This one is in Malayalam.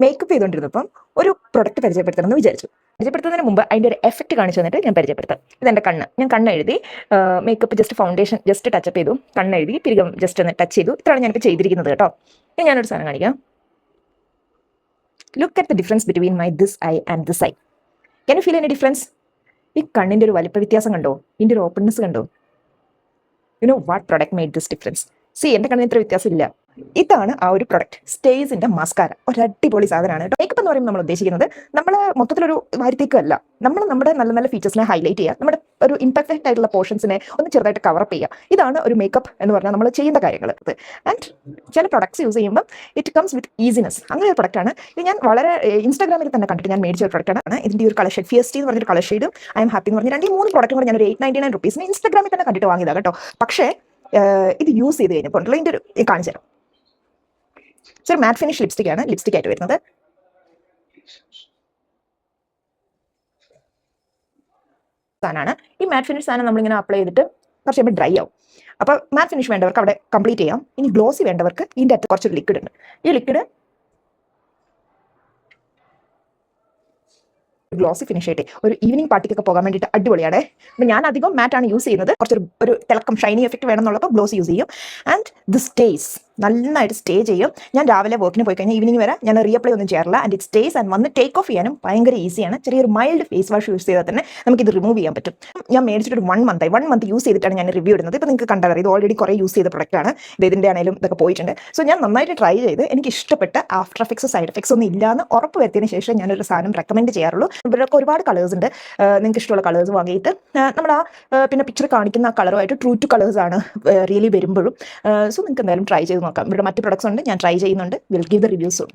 മേക്കപ്പ് ചെയ്തുകൊണ്ടിരുന്നപ്പം ഒരു പ്രൊഡക്റ്റ് പരിചയപ്പെടുത്തണമെന്ന് വിചാരിച്ചു. പരിചയപ്പെടുത്തുന്നതിന് മുമ്പ് അതിൻ്റെ ഒരു എഫക്റ്റ് കാണിച്ചു തന്നിട്ട് ഞാൻ പരിചയപ്പെടുത്താം. ഇതെൻ്റെ കണ്ണ്. ഞാൻ കണ്ണെഴുതി makeup just foundation just touch up ചെയ്തു, കണ്ണെഴുതി പിരികം ജസ്റ്റ് ഒന്ന് ടച്ച് ചെയ്തു. ഇത്രയാണ് ഞാനിപ്പോൾ ചെയ്തിരിക്കുന്നത് കേട്ടോ. ഇനി ഞാനൊരു സാധനം കാണിക്കാം. Look at the difference between my this I and this I. Can you feel any difference? ഈ കണ്ണിൻ്റെ ഒരു വലിപ്പ വ്യത്യാസം കണ്ടോ? ഇതിൻ്റെ ഒരു ഓപ്പൺനെസ് കണ്ടോ? You know what product made this difference? C, എൻ്റെ കണ്ണിന് ഇത്ര വ്യത്യാസമില്ല. ഇതാണ് ആ ഒരു പ്രൊഡക്റ്റ്, സ്റ്റേസിന്റെ മസ്കാര. ഒരു അടിപൊളി സാധനമാണ് കേട്ടോ. മേക്കപ്പ് എന്ന് പറയുമ്പോൾ നമ്മൾ ഉദ്ദേശിക്കുന്നത് നമ്മൾ മൊത്തത്തിലൊരു വാരിത്തേക്കല്ല, നമ്മൾ നമ്മുടെ നല്ല നല്ല ഫീച്ചേഴ്സിനെ ഹൈലൈറ്റ് ചെയ്യുക, നമ്മുടെ ഒരു ഇംപെർഫെക്റ്റ് ആയിട്ടുള്ള പോർഷൻസിനെ ഒന്ന് ചെറുതായിട്ട് കവറപ്പ് ചെയ്യുക. ഇതാണ് ഒരു മേക്കപ്പ് എന്ന് പറഞ്ഞാൽ നമ്മൾ ചെയ്യുന്ന കാര്യങ്ങൾ. ആൻഡ് ചില പ്രൊഡക്ട്സ് യൂസ് ചെയ്യുമ്പോൾ ഇറ്റ് കംസ് വിത്ത് ഈസിനെസ്. അങ്ങനെ ഒരു പ്രൊഡക്റ്റാണ് ഇത്. ഞാൻ വളരെ ഇൻസ്റ്റാഗ്രാമിൽ തന്നെ കണ്ടിട്ട് ഞാൻ മേടിച്ച ഒരു പ്രൊഡക്റ്റാണ്. ഇതിൻ്റെ ഒരു കളർ ഷെയ്ഡ് ഫിയസ്റ്റി എന്ന് പറഞ്ഞൊരു കളർ ഷെയ്ഡും ഐ എം ഹാപ്പി എന്ന് പറഞ്ഞ 2-3 പ്രൊഡക്റ്റും കൂടെ ഞാൻ ഒരു 899 റുപ്പീസിന് ഇൻസ്റ്റാഗ്രാമിൽ തന്നെ കണ്ടിട്ട് വാങ്ങിയതാണ് കേട്ടോ. പക്ഷേ ഇത് യൂസ് ചെയ്ത് കഴിഞ്ഞപ്പോൾ ഇതിൻ്റെ ഒരു കാണിച്ചു തരാം. ഒരു മാറ്റ് ഫിനിഷ് ലിപ്സ്റ്റിക് ആണ് ലിപ്സ്റ്റിക് ആയിട്ട് വരുന്നത്. സാധനമാണ് ഈ മാറ്റ് ഫിനിഷ് സാധനം. നമ്മളിങ്ങനെ അപ്ലൈ ചെയ്തിട്ട് കുറച്ച് കഴിയുമ്പോൾ ഡ്രൈ ആവും. അപ്പോൾ മാറ്റ് ഫിനിഷ് വേണ്ടവർക്ക് അവിടെ കംപ്ലീറ്റ് ചെയ്യാം. ഇനി ഗ്ലോസി വേണ്ടവർക്ക് ഇതിൻ്റെ അകത്ത് കുറച്ചൊരു ലിക്വിഡ് ഉണ്ട്. ഈ ലിക്വിഡ് ഗ്ലോസി ഫിനിഷ് ആയിട്ട് ഒരു ഈവനിങ് പാർട്ടിക്കൊക്കെ പോകാൻ വേണ്ടിയിട്ട് അടിപൊളിയാണ്. അപ്പോൾ ഞാൻ അധികം മാറ്റാണ് യൂസ് ചെയ്യുന്നത്. കുറച്ചൊരു തിളക്കം ഷൈനി എഫക്റ്റ് വേണമെന്നുള്ളപ്പോൾ ഗ്ലോസി യൂസ് ചെയ്യും. ആൻഡ് ദി സ്റ്റേസ് നന്നായിട്ട് സ്റ്റേ ചെയ്യും. ഞാൻ രാവിലെ വർക്കിന് പോയി കഴിഞ്ഞാൽ ഈവനിങ് വരെ ഞാൻ റീഅപ്ലൈ ഒന്നും ചെയ്യാറില്ല. And it stays. ആൻഡ് വന്ന് ടേക്ക് ഓഫ് ചെയ്യാനും ഭയങ്കര ഈസിയാണ്. ചെറിയൊരു മൈൽഡ് ഫേസ് വാഷ് യൂസ് ചെയ്താൽ തന്നെ നമുക്കിത് റിമൂവ് ചെയ്യാൻ പറ്റും. ഞാൻ മേടിച്ചിട്ട് 1 മന്ത് യൂസ് ചെയ്തിട്ടാണ് ഞാൻ റിവ്യൂ ഇടുന്നത്. ഇപ്പോൾ നിങ്ങൾക്ക് കണ്ടാൽ ഇത് ഓൾറെഡി കുറേ യൂസ് ചെയ്ത പ്രൊഡക്റ്റാണ്. ഇതിൻ്റെ ആണെങ്കിലും ഇതൊക്കെ പോയിട്ടുണ്ട്. സോ ഞാൻ നന്നായിട്ട് ട്രൈ ചെയ്ത് എനിക്ക് ഇഷ്ടപ്പെട്ട ആഫ്റ്റർ എഫക്ട്സ് സൈഡ് എഫക്ട്സ് ഒന്നും ഇല്ലാന്ന് ഉറപ്പ് വരുത്തിയതിന് ശേഷം ഞാനൊരു സാധനം റെക്കമെൻഡ് ചെയ്യാറുള്ളൂ. ഇവരൊക്കെ ഒരുപാട് കളേഴ്സ് ഉണ്ട്. നിങ്ങൾക്ക് ഇഷ്ടമുള്ള കളേഴ്സ് വാങ്ങിയിട്ട് നമ്മൾ പിന്നെ പിക്ചർ കാണിക്കുന്ന ആ കളറുമായിട്ട് ട്രൂ ടു കളേഴ്സാണ് റിയലി വരുമ്പോഴും. സോ നിങ്ങൾക്ക് എന്തായാലും ട്രൈ ചെയ്ത് നോക്കാം. ഇവിടെ മറ്റ് പ്രൊഡക്ട്സ് ഉണ്ട്, ഞാൻ ട്രൈ ചെയ്യുന്നുണ്ട്. Will give the reviews soon.